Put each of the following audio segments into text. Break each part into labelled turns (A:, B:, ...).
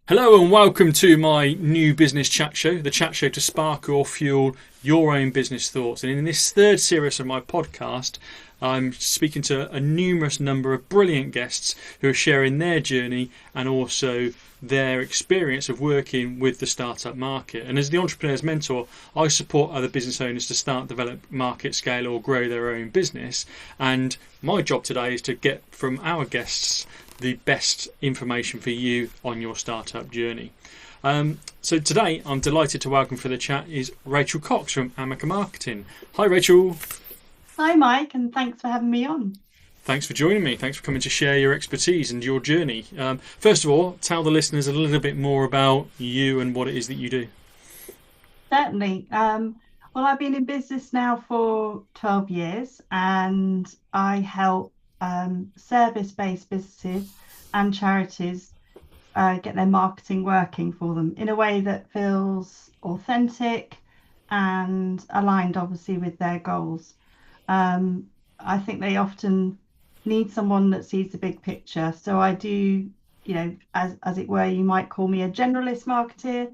A: Hello and welcome to my new business chat show, the chat show to spark or fuel your own business thoughts. And in this third series of my podcast, I'm speaking to a numerous number of brilliant guests who are sharing their journey and also their experience of working with the startup market. And as the entrepreneur's mentor, I support other business owners to start, develop, market, scale or grow their own business. And my job today is to get from our guests the best information for you on your startup journey. So today I'm delighted to welcome for the chat is Rachel Cox from Amica Marketing. Hi Rachel.
B: Hi, Mike, and thanks for having me on.
A: Thanks for joining me. Thanks for coming to share your expertise and your journey. First of all, tell the listeners a little bit more about you and what it is that you do.
B: Certainly. Well, I've been in business now for 12 years and I help service-based businesses and charities get their marketing working for them in a way that feels authentic and aligned, obviously, with their goals. I think they often need someone that sees the big picture. So I do, as it were, you might call me a generalist marketer,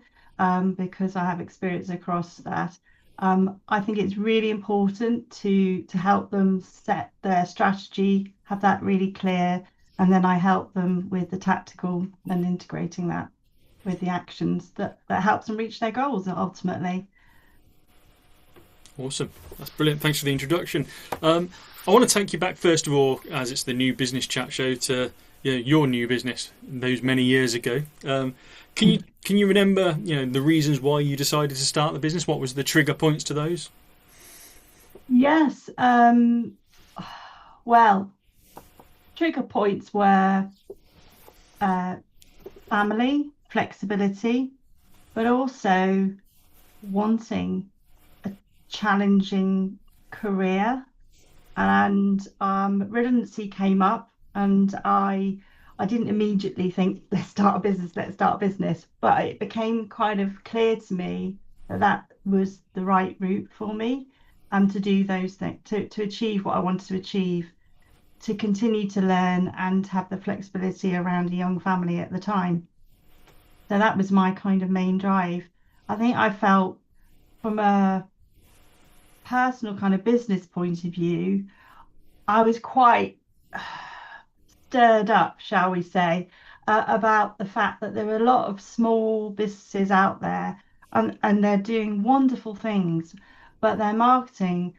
B: because I have experience across that. I think it's really important to help them set their strategy, have that really clear, and then I help them with the tactical and integrating that with the actions that helps them reach their goals ultimately.
A: Awesome. That's brilliant. Thanks for the introduction. I want to take you back first of all, as it's the new business chat show, to your new business those many years ago. Can you remember the reasons why you decided to start the business? What was the trigger points to those?
B: Yes. Well, trigger points were uh, family, flexibility, but also wanting a challenging career. And redundancy came up, and I didn't immediately think let's start a business, but it became kind of clear to me that that was the right route for me, and to do those things to achieve what I wanted to achieve, to continue to learn and have the flexibility around a young family at the time. So that was my kind of main drive. I think I felt from a personal kind of business point of view, I was quite stirred up, shall we say, about the fact that there are a lot of small businesses out there, and they're doing wonderful things, but their marketing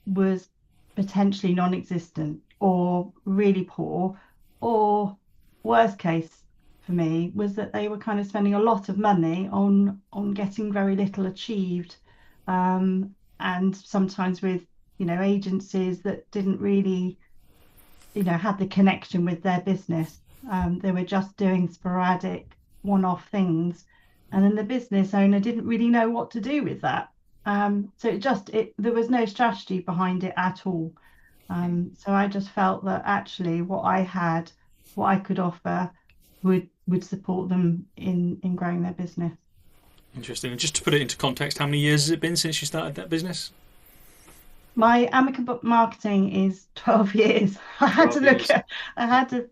B: was potentially non-existent or really poor, or worst case for me was that they were kind of spending a lot of money on getting very little achieved, and sometimes with agencies that didn't really had the connection with their business. They were just doing sporadic one-off things, and then the business owner didn't really know what to do with that. So there was no strategy behind it at all. So I just felt that actually what I could offer would support them in growing their business.
A: Interesting. And just to put it into context, how many years has it been since you started that business?
B: My Amica marketing is 12 years.
A: Twelve years.
B: I had to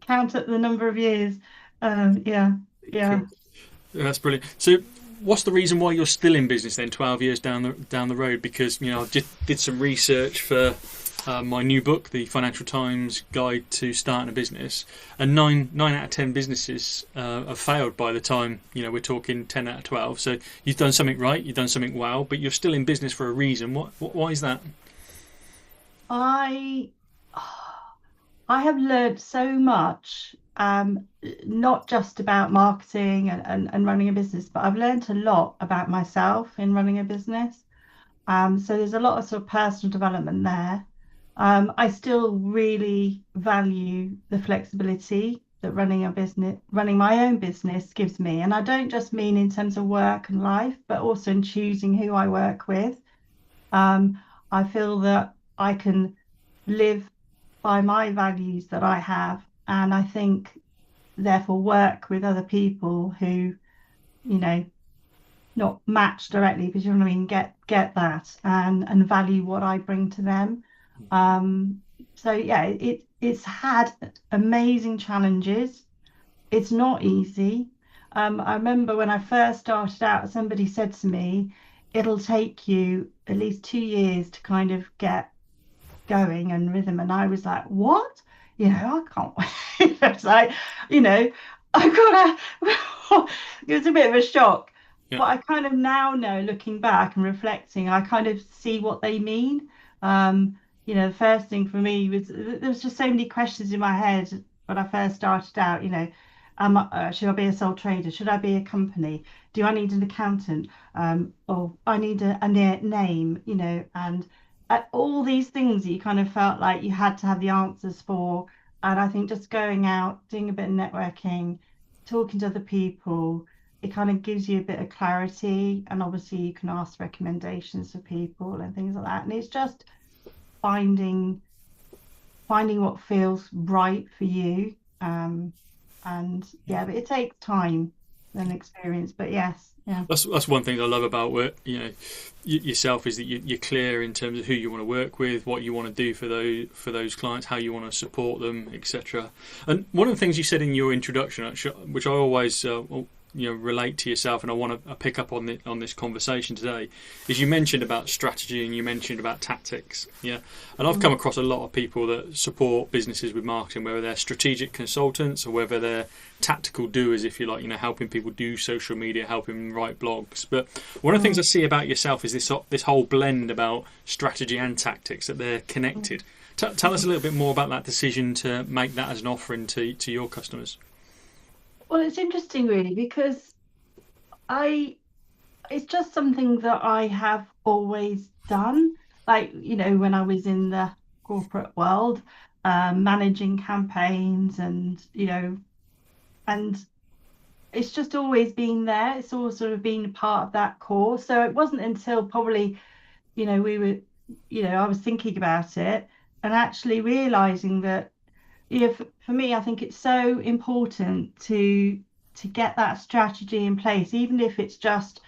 B: count up the number of years. Yeah, yeah.
A: Cool. That's brilliant. So, what's the reason why you're still in business then, 12 years down the road? Because I just did some research for my new book, the Financial Times Guide to Starting a Business, and nine out of 10 businesses have failed by the time we're talking 10 out of 12. So you've done something right, you've done something well, but you're still in business for a reason. Why is that?
B: I I have learned so much, not just about marketing and running a business, but I've learned a lot about myself in running a business. So there's a lot of sort of personal development there. I still really value the flexibility that running my own business gives me. And I don't just mean in terms of work and life, but also in choosing who I work with. I feel that I can live by my values that I have, and I think therefore work with other people who, you know, not match directly, but you know what I mean, get that and value what I bring to them. So yeah, it's had amazing challenges, it's not easy. I remember when I first started out, somebody said to me, it'll take you at least 2 years to kind of get going and rhythm. And I was like, what? I can't wait. It's like, you know, I've got to, it was a bit of a shock.
A: Yeah.
B: But I kind of now know, looking back and reflecting, I kind of see what they mean. The first thing for me was there was just so many questions in my head when I first started out, should I be a sole trader? Should I be a company? Do I need an accountant? Or I need a name, and all these things that you kind of felt like you had to have the answers for. And I think just going out, doing a bit of networking, talking to other people, it kind of gives you a bit of clarity. And obviously, you can ask recommendations for people and things like that. And it's just finding what feels right for you. And yeah, but it takes time and experience. But yes, yeah.
A: That's one thing I love about work, yourself, is that you're clear in terms of who you want to work with, what you want to do for those clients, how you want to support them, etc. And one of the things you said in your introduction, which I always relate to yourself, and I want to pick up on this conversation today, is you mentioned about strategy and you mentioned about tactics. Yeah, and I've come across a lot of people that support businesses with marketing, whether they're strategic consultants or whether they're tactical doers, if you like, helping people do social media, helping them write blogs. But one of the things I see about yourself is this whole blend about strategy and tactics, that they're connected. Tell us a little bit more about that decision to make that as an offering to your customers.
B: Well, it's interesting really because I it's just something that I have always done. Like, when I was in the corporate world, managing campaigns and it's just always been there. It's all sort of been a part of that core. So it wasn't until probably, we were, I was thinking about it and actually realizing that for me, I think it's so important to get that strategy in place, even if it's just,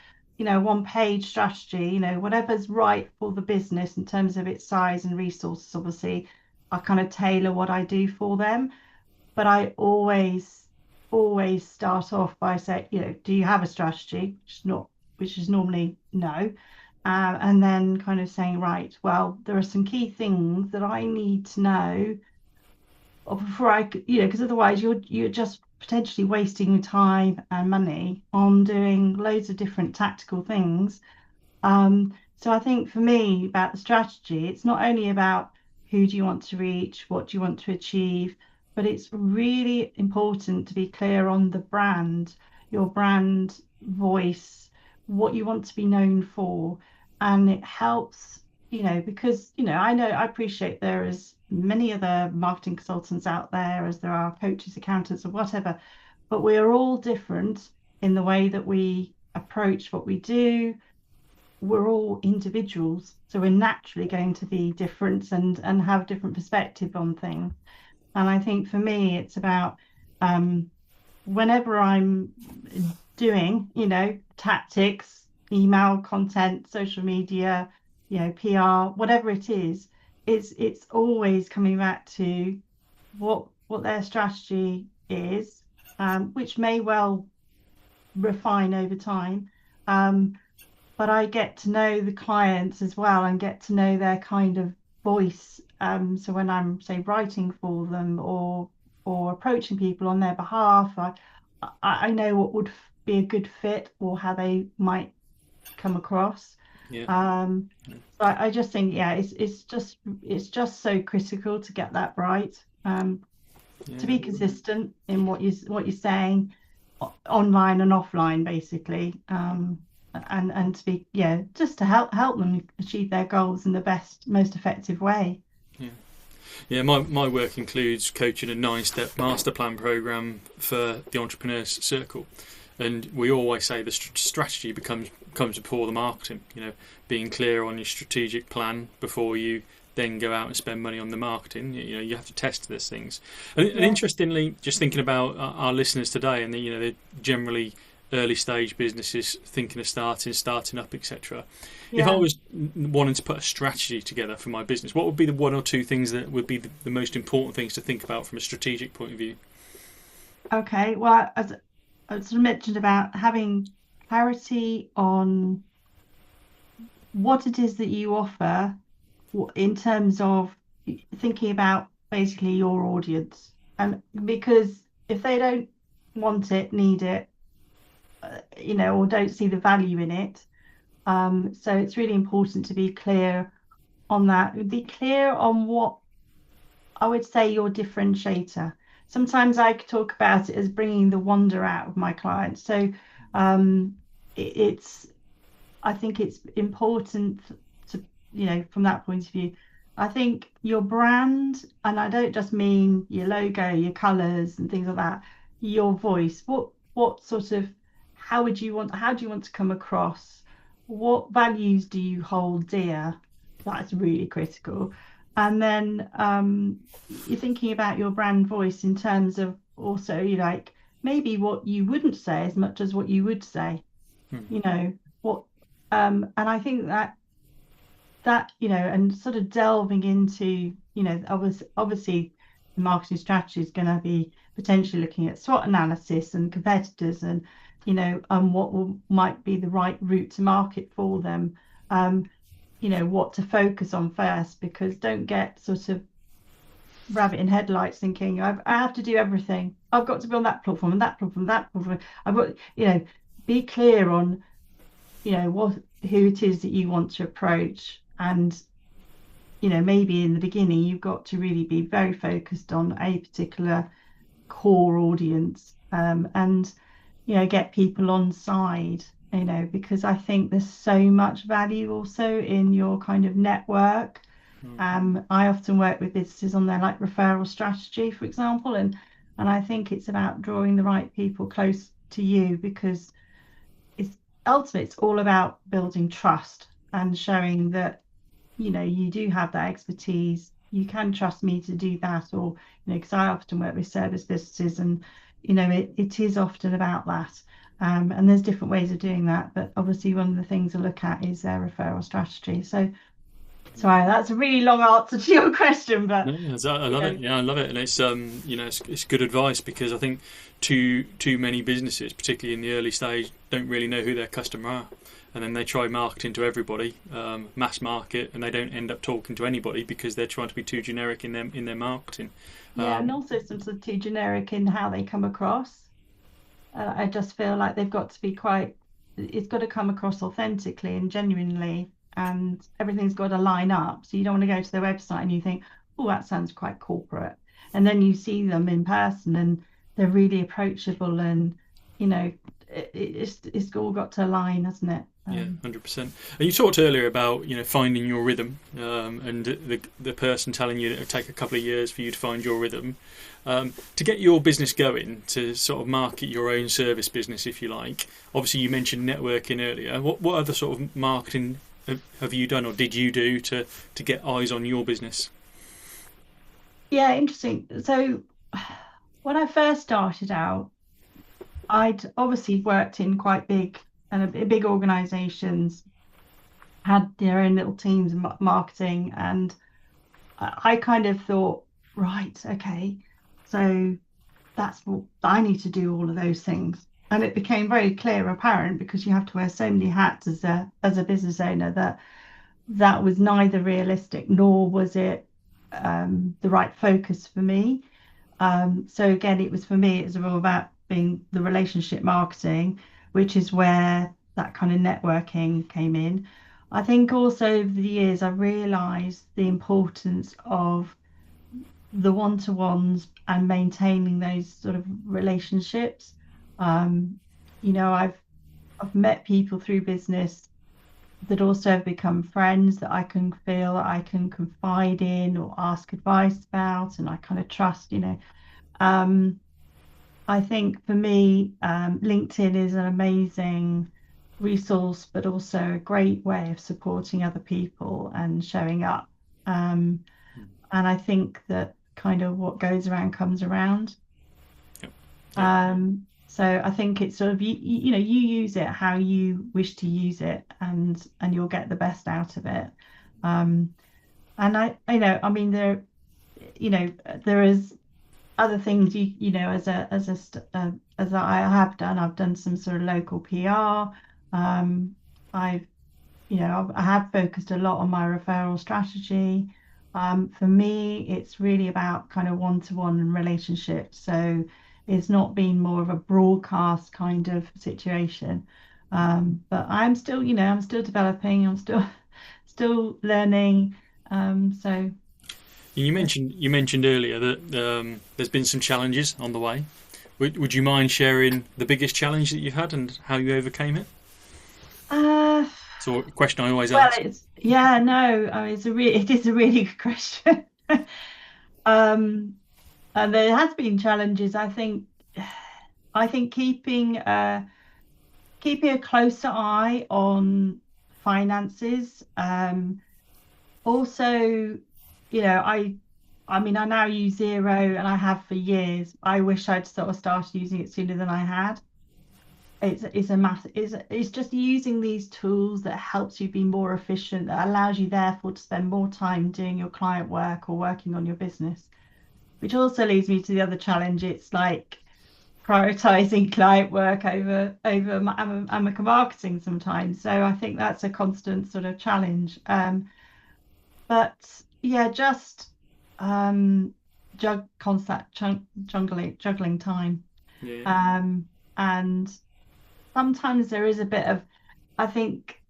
B: one-page strategy, whatever's right for the business in terms of its size and resources. Obviously, I kind of tailor what I do for them, but I always start off by saying, do you have a strategy? Which is normally no. And then kind of saying, right, well, there are some key things that I need to know or before because otherwise you're just potentially wasting your time and money on doing loads of different tactical things. So I think for me about the strategy, it's not only about who do you want to reach, what do you want to achieve, but it's really important to be clear on the brand, your brand voice, what you want to be known for. And it helps, because, I appreciate there is many other marketing consultants out there as there are coaches, accountants, or whatever, but we are all different in the way that we approach what we do. We're all individuals, so we're naturally going to be different and have different perspective on things. And I think for me, it's about whenever I'm doing, tactics, email content, social media, PR, whatever it is, it's always coming back to what their strategy is, which may well refine over time. But I get to know the clients as well and get to know their kind of voice. So when I'm, say, writing for them or approaching people on their behalf, I know what would be a good fit or how they might come across.
A: Yeah.
B: So I just think, yeah, it's just so critical to get that right. To be consistent in what you're saying online and offline, basically. And to be just to help them achieve their goals in the best, most effective way.
A: Yeah, my work includes coaching a 9-step master plan program for the entrepreneurs circle, and we always say the strategy comes before the marketing. Being clear on your strategic plan before you then go out and spend money on the marketing. You have to test these things. And interestingly, just thinking about our listeners today, and they're generally early stage businesses thinking of starting up, etc. If I was wanting to put a strategy together for my business, what would be the one or two things that would be the most important things to think about from a strategic point of view?
B: Okay, well, as I sort of mentioned about having clarity on what it is that you offer in terms of thinking about basically your audience. And because if they don't want it, need it, or don't see the value in it, so it's really important to be clear on that. Be clear on what I would say your differentiator. Sometimes I talk about it as bringing the wonder out of my clients. So it's I think it's important to, from that point of view. I think your brand, and I don't just mean your logo, your colors and things like that, your voice. What sort of, how do you want to come across? What values do you hold dear? That's really critical. And then you're thinking about your brand voice in terms of also, you like maybe what you wouldn't say as much as what you would say,
A: Hmm.
B: you know, what and I think that and sort of delving into, obviously the marketing strategy is going to be potentially looking at SWOT analysis and competitors and what might be the right route to market for them. um what to focus on first, because don't get sort of rabbit in headlights thinking I have to do everything. I've got to be on that platform and that platform, that platform. I've got, be clear on what who it is that you want to approach. And maybe in the beginning you've got to really be very focused on a particular core audience, and get people on side, because I think there's so much value also in your kind of network. I often work with businesses on their like referral strategy, for example, and I think it's about drawing the right people close to you, because it's ultimately it's all about building trust and showing that you do have that expertise. You can trust me to do that, or because I often work with service businesses, and it is often about that. And there's different ways of doing that, but obviously one of the things to look at is their referral strategy. So sorry, that's a really long answer to your question, but
A: No, I love it. Yeah, I love it, and it's it's good advice, because I think too many businesses, particularly in the early stage, don't really know who their customer are, and then they try marketing to everybody, mass market, and they don't end up talking to anybody because they're trying to be too generic in their marketing.
B: yeah, and also some sort of too generic in how they come across. I just feel like they've got to be quite, it's got to come across authentically and genuinely, and everything's got to line up. So you don't want to go to their website and you think, oh, that sounds quite corporate. And then you see them in person and they're really approachable, and, it's all got to align, hasn't it?
A: Yeah, 100%. And you talked earlier about finding your rhythm, and the person telling you that it'll take a couple of years for you to find your rhythm, to get your business going, to sort of market your own service business, if you like. Obviously, you mentioned networking earlier. What other sort of marketing have you done, or did you do to get eyes on your business?
B: Yeah, interesting. So when I first started out, I'd obviously worked in quite big and big organizations, had their own little teams and marketing, and I kind of thought, right, okay, so that's what I need to do, all of those things. And it became very clear, apparent, because you have to wear so many hats as a business owner, that that was neither realistic nor was it the right focus for me. So again, it was for me, it was all about being the relationship marketing, which is where that kind of networking came in. I think also over the years, I realized the importance of the one-to-ones and maintaining those sort of relationships. Um, I've met people through business that also have become friends that I can feel that I can confide in or ask advice about, and I kind of trust. Um, I think for me, LinkedIn is an amazing resource, but also a great way of supporting other people and showing up. Um, and I think that kind of what goes around comes around.
A: Yep. Yep.
B: So I think it's sort of you use it how you wish to use it, and you'll get the best out of it. And I mean there, there is. other things as I have done, I've done some sort of local PR. I've I have focused a lot on my referral strategy. For me, it's really about kind of one-to-one relationships. So it's not been more of a broadcast kind of situation. But I'm still developing. I'm still still learning. So
A: You mentioned earlier that there's been some challenges on the way. Would you mind sharing the biggest challenge that you've had and how you overcame it?
B: uh,
A: So, a question I always
B: well,
A: ask.
B: it's yeah, no, I mean, it is a really good question. Um, and there has been challenges. I think keeping a closer eye on finances. Also, I mean, I now use Zero and I have for years. I wish I'd sort of started using it sooner than I had. It's a massive it's just using these tools that helps you be more efficient, that allows you therefore to spend more time doing your client work or working on your business. Which also leads me to the other challenge. It's like prioritizing client work over Amica marketing sometimes. So I think that's a constant sort of challenge. But yeah, just um, constant juggling time.
A: Yeah.
B: Um, and sometimes there is a bit of, I think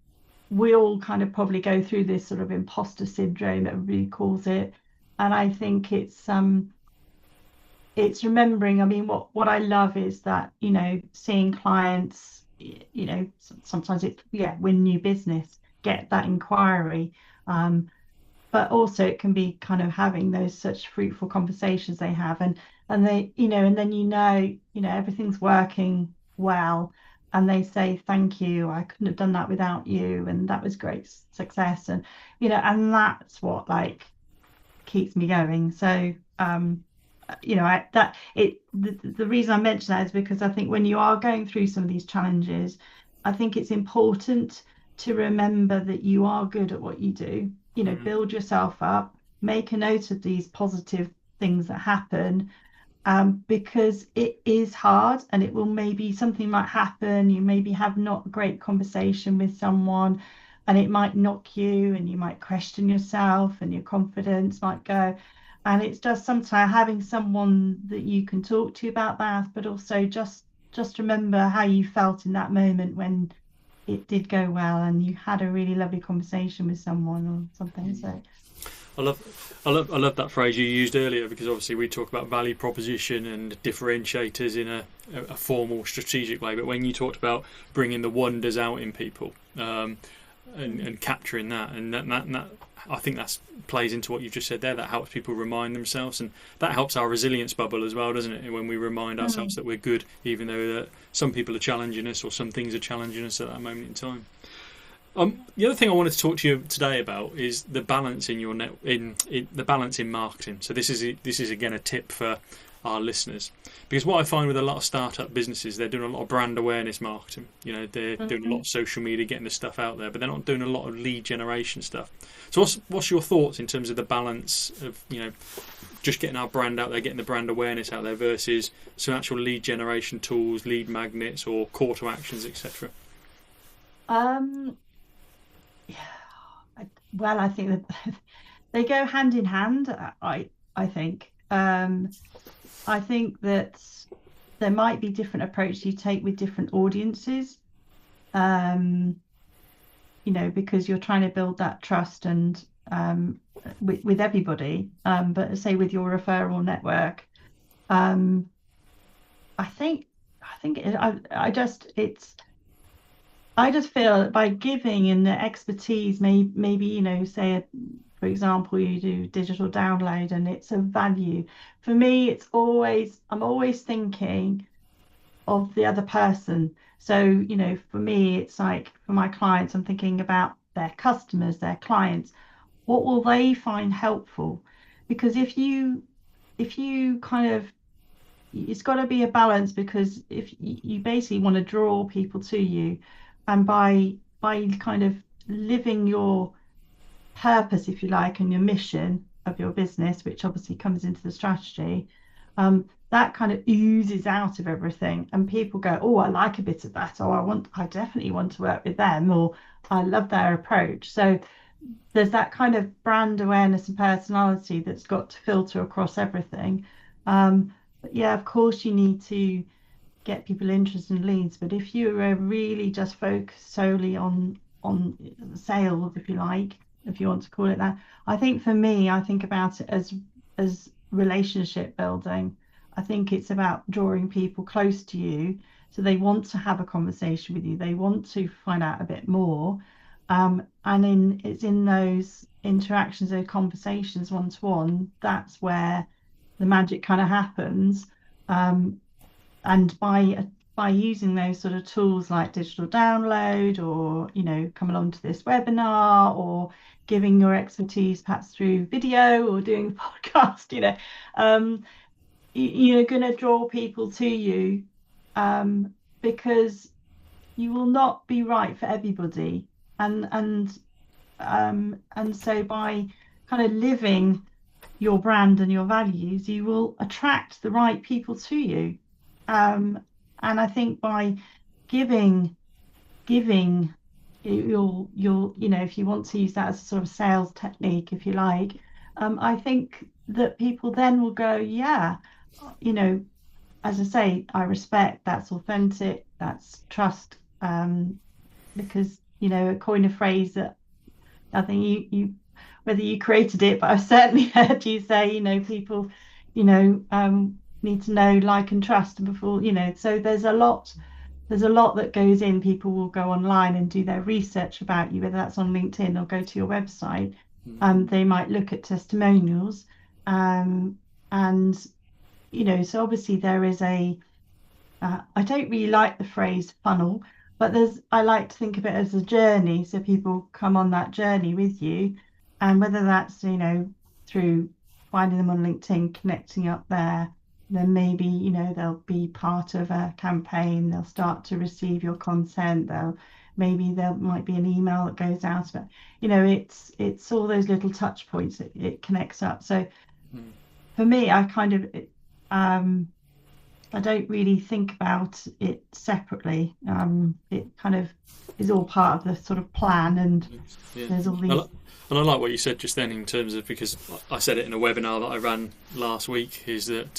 B: we all kind of probably go through this sort of imposter syndrome, everybody calls it. And I think it's remembering. I mean, what I love is that, seeing clients, sometimes it's, yeah, win new business, get that inquiry. But also it can be kind of having those such fruitful conversations they have, and they, and then everything's working well, and they say thank you, I couldn't have done that without you, and that was great success, and that's what like keeps me going. So I that it the reason I mention that is because I think when you are going through some of these challenges, I think it's important to remember that you are good at what you do.
A: Mm.
B: Build yourself up, make a note of these positive things that happen, because it is hard, and it will, maybe something might happen. You maybe have not a great conversation with someone, and it might knock you, and you might question yourself, and your confidence might go. And it's just sometimes having someone that you can talk to about that, but also just remember how you felt in that moment when it did go well and you had a really lovely conversation with someone or something. So
A: I love that phrase you used earlier, because obviously we talk about value proposition and differentiators in a formal strategic way. But when you talked about bringing the wonders out in people, and capturing that, and that I think that plays into what you just said there. That helps people remind themselves, and that helps our resilience bubble as well, doesn't it? When we remind ourselves
B: mm,
A: that we're good, even though that some people are challenging us or some things are challenging us at that moment in time. The other thing I wanted to talk to you today about is the balance in your in the balance in marketing. So this is again a tip for our listeners, because what I find with a lot of startup businesses, they're doing a lot of brand awareness marketing. They're doing a lot
B: mhm.
A: of social media, getting the stuff out there, but they're not doing a lot of lead generation stuff. So what's your thoughts in terms of the balance of just getting our brand out there, getting the brand awareness out there versus some actual lead generation tools, lead magnets, or call to actions, etc.
B: um yeah, well, I think that they go hand in hand. I think. I think that there might be different approaches you take with different audiences. Um, because you're trying to build that trust and with everybody. But say with your referral network, um, I just I just feel that by giving and the expertise, maybe, say, for example, you do digital download and it's a value. For me, I'm always thinking of the other person. So, for me, it's like for my clients, I'm thinking about their customers, their clients. What will they find helpful? Because if you kind of, it's got to be a balance, because if you basically want to draw people to you, and by kind of living your purpose, if you like, and your mission of your business, which obviously comes into the strategy, that kind of oozes out of everything, and people go, oh, I like a bit of that, or I definitely want to work with them, or I love their approach. So there's that kind of brand awareness and personality that's got to filter across everything. But yeah, of course, you need to get people interested in leads. But if you are really just focused solely on sales, if you like, if you want to call it that, I think for me, I think about it as relationship building. I think it's about drawing people close to you, so they want to have a conversation with you. They want to find out a bit more. And it's in those interactions, those conversations one to one, that's where the magic kind of happens. Um, and by using those sort of tools like digital download, or come along to this webinar, or giving your expertise perhaps through video or doing a podcast, um, you're going to draw people to you, because you will not be right for everybody, and so by kind of living your brand and your values, you will attract the right people to you. Um, and I think by giving, giving, you'll, if you want to use that as a sort of sales technique, if you like, I think that people then will go, yeah, you know, as I say, I respect, that's authentic, that's trust, because, a coin a phrase that I think whether you created it, but I've certainly heard you say, people, need to know, like, and trust before, so there's a lot that goes in. People will go online and do their research about you, whether that's on LinkedIn or go to your website. They might look at testimonials, and, so obviously there is I don't really like the phrase funnel, but I like to think of it as a journey. So people come on that journey with you, and whether that's, through finding them on LinkedIn, connecting up there, then maybe, they'll be part of a campaign, they'll start to receive your content, maybe there might be an email that goes out, but it's all those little touch points that it connects up. So for me, um I don't really think about it separately. It kind of is all part of the sort of plan, and
A: Yeah.
B: there's all
A: I
B: these.
A: li- And I like what you said just then in terms of, because I said it in a webinar that I ran last week, is that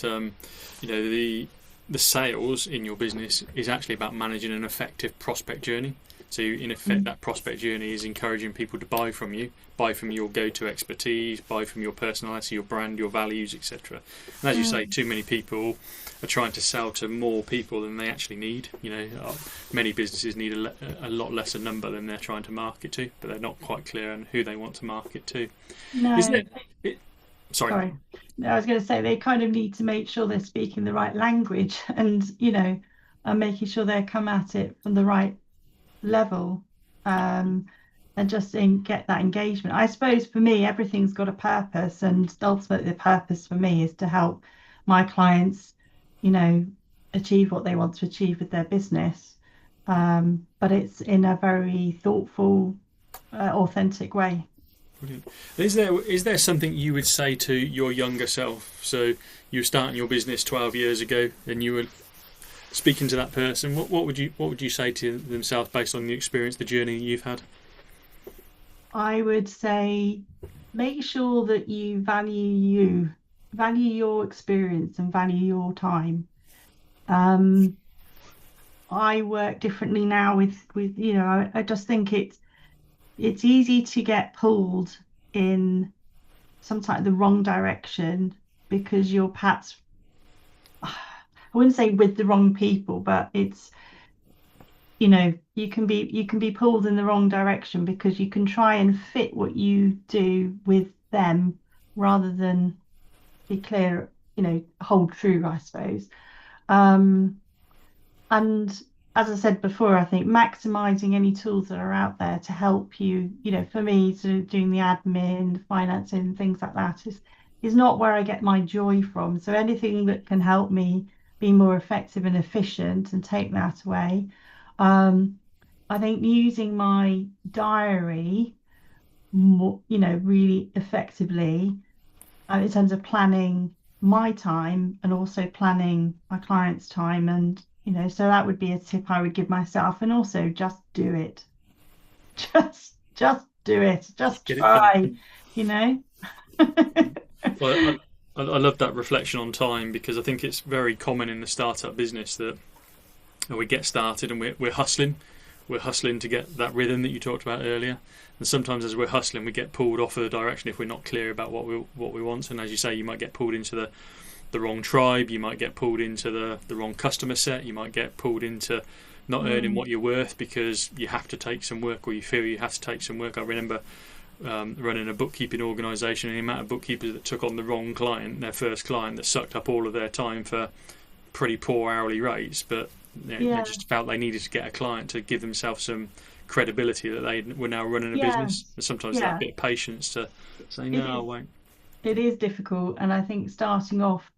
A: the sales in your business is actually about managing an effective prospect journey. So in effect, that prospect journey is encouraging people to buy from you, buy from your go-to expertise, buy from your personality, your brand, your values, etc. And as you say, too many people are trying to sell to more people than they actually need. Many businesses need a lot less a number than they're trying to market to, but they're not quite clear on who they want to market to. Isn't
B: No,
A: it? Sorry.
B: sorry. No, I was going to say they kind of need to make sure they're speaking the right language, and and making sure they come at it from the right level, and just get that engagement. I suppose for me, everything's got a purpose, and ultimately the purpose for me is to help my clients, you know, achieve what they want to achieve with their business. But it's in a very thoughtful, authentic way.
A: Brilliant. Is there something you would say to your younger self? So you were starting your business 12 years ago, and you were speaking to that person. What would you say to themselves based on the experience, the journey you've had?
B: I would say make sure that you value your experience and value your time. Um, I work differently now with I just think it's easy to get pulled in sometimes the wrong direction, because you're perhaps, I wouldn't say with the wrong people, but it's, you can be pulled in the wrong direction because you can try and fit what you do with them rather than be clear, hold true, I suppose. Um, And as I said before, I think maximizing any tools that are out there to help you, for me, sort of doing the admin, the financing, things like that is not where I get my joy from. So anything that can help me be more effective and efficient and take that away. Um, I think using my diary more, really effectively, in terms of planning. my time and also planning my clients' time. And, so that would be a tip I would give myself. And also just do it. Just do it. Just
A: Get it
B: try,
A: done.
B: you know?
A: Well, I love that reflection on time, because I think it's very common in the startup business that we get started and we're hustling. We're hustling to get that rhythm that you talked about earlier. And sometimes as we're hustling, we get pulled off of the direction if we're not clear about what we want. And as you say, you might get pulled into the wrong tribe. You might get pulled into the wrong customer set. You might get pulled into not earning
B: Mm,
A: what you're worth because you have to take some work, or you feel you have to take some work. I remember running a bookkeeping organisation, and the amount of bookkeepers that took on the wrong client, their first client, that sucked up all of their time for pretty poor hourly rates, but they
B: yeah,
A: just felt they needed to get a client to give themselves some credibility that they were now running a business.
B: yes,
A: And sometimes that
B: yeah.
A: bit of patience to say,
B: It
A: no, I
B: is.
A: won't.
B: It is difficult. And I think starting off,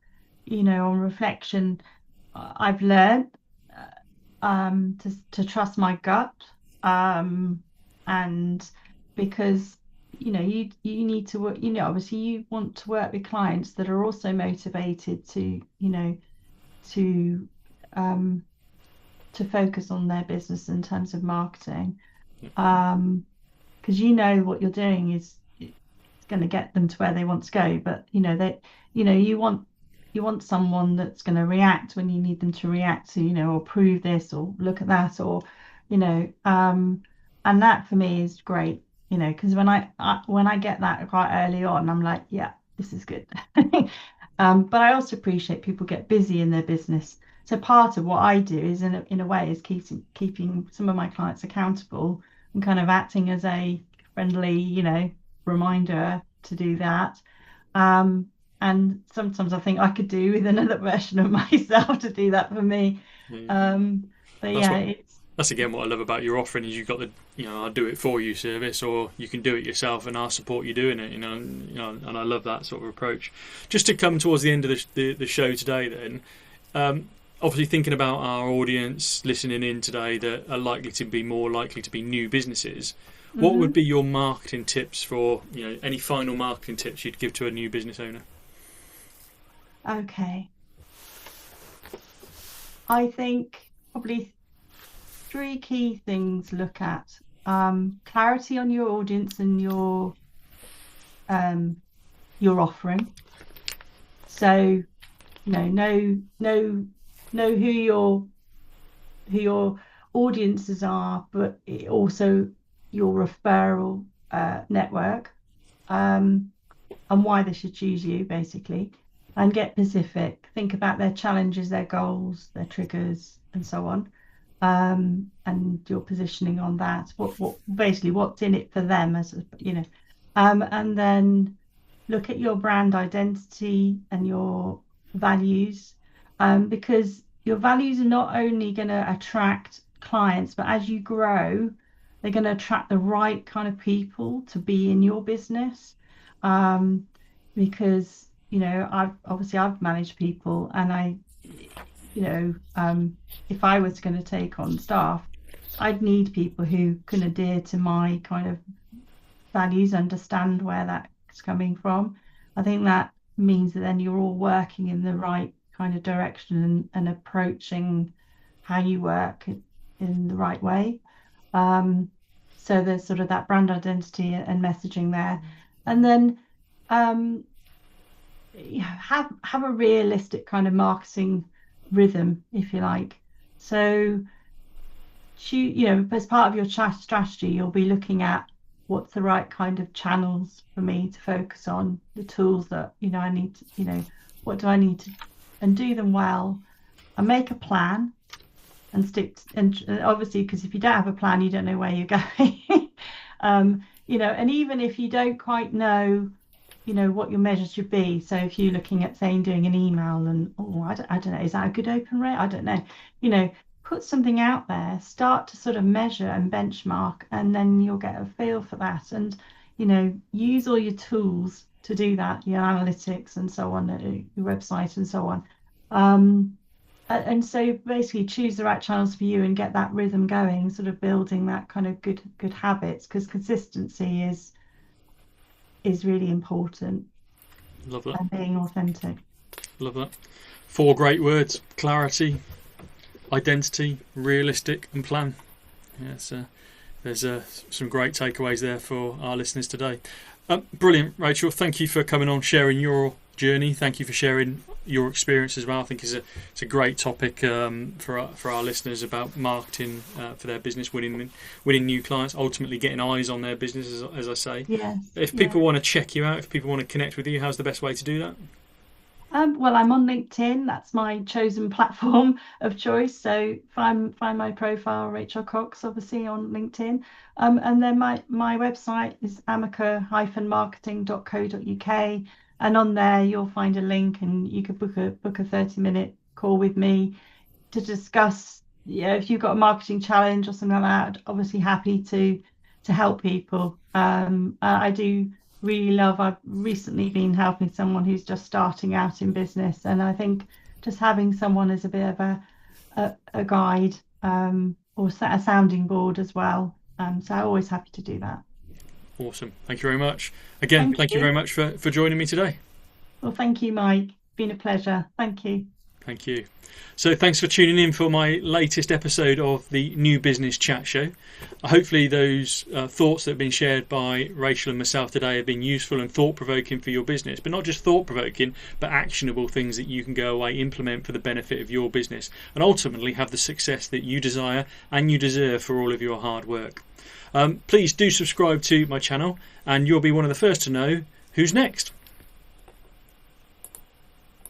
B: on reflection, I've learned to trust my gut. Um, and because, you need to work, obviously you want to work with clients that are also motivated to um to focus on their business in terms of marketing.
A: Yeah.
B: Um, because what you're doing is it's going to get them to where they want to go. But you want someone that's going to react when you need them to react to, or prove this or look at that, or you know, and that for me is great. Because when I get that quite early on, I'm like, yeah, this is good. But I also appreciate people get busy in their business. So part of what I do is in a way is keeping some of my clients accountable and kind of acting as a friendly, reminder to do that. Um, and sometimes I think I could do with another version of myself to do that for me.
A: Yeah.
B: Um, but
A: That's
B: yeah,
A: what.
B: it's
A: That's again what I love about your offering is you've got the I'll do it for you service, or you can do it yourself and I'll support you doing it. And I love that sort of approach. Just to come towards the end of the show today, then, obviously thinking about our audience listening in today that are likely to be more likely to be new businesses, what would
B: mhm.
A: be your marketing tips for any final marketing tips you'd give to a new business owner?
B: Okay. I think probably three key things to look at. Clarity on your audience and um, your offering. So, know who your audiences are, but also your referral network, um, and why they should choose you, basically. And get specific. Think about their challenges, their goals, their triggers, and so on. And your positioning on that. What basically what's in it for them, and then look at your brand identity and your values, because your values are not only going to attract clients, but as you grow, they're going to attract the right kind of people to be in your business. Um, because I've managed people, and if I was going to take on staff, I'd need people who can adhere to my kind of values, understand where that's coming from. I think that means that then you're all working in the right kind of direction, and approaching how you work in the right way. Um, so there's sort of that brand identity and messaging there. And then um, have a realistic kind of marketing rhythm, if you like. So as part of your chat strategy, you'll be looking at what's the right kind of channels for me to focus on, the tools that, I need to, what do I need to, and do them well, and make a plan and and obviously, because if you don't have a plan, you don't know where you're going. And even if you don't quite know, what your measures should be. So if you're looking at saying doing an email, and I don't know, is that a good open rate? I don't know. You know, put something out there, start to sort of measure and benchmark, and then you'll get a feel for that. And use all your tools to do that, your analytics and so on, your website and so on. And so basically choose the right channels for you and get that rhythm going, sort of building that kind of good habits, because consistency is really important,
A: Love that.
B: and being authentic.
A: Love that. 4 great words: clarity, identity, realistic, and plan. Yes, there's some great takeaways there for our listeners today. Brilliant, Rachel. Thank you for coming on, sharing your journey. Thank you for sharing your experience as well. I think it's a great topic for our listeners about marketing for their business, winning new clients, ultimately getting eyes on their business, as I say.
B: Yes.
A: If people want to check you out, if people want to connect with you, how's the best way to do that?
B: Well, I'm on LinkedIn. That's my chosen platform of choice. So find my profile, Rachel Cox, obviously on LinkedIn. And then my website is amica-marketing.co.uk. And on there you'll find a link, and you could book a 30-minute call with me to discuss. If you've got a marketing challenge or something like that, obviously happy to help people. I do really love. I've recently been helping someone who's just starting out in business, and I think just having someone as a bit of a guide, or a sounding board as well. So I'm always happy to do that.
A: Awesome. Thank you very much. Again, thank you very much for joining me today.
B: Well, thank you, Mike. Been a pleasure. Thank you.
A: Thank you. So thanks for tuning in for my latest episode of the New Business Chat Show. Hopefully those thoughts that have been shared by Rachel and myself today have been useful and thought-provoking for your business, but not just thought-provoking, but actionable things that you can go away, implement for the benefit of your business, and ultimately have the success that you desire and you deserve for all of your hard work. Please do subscribe to my channel, and you'll be one of the first to know who's next.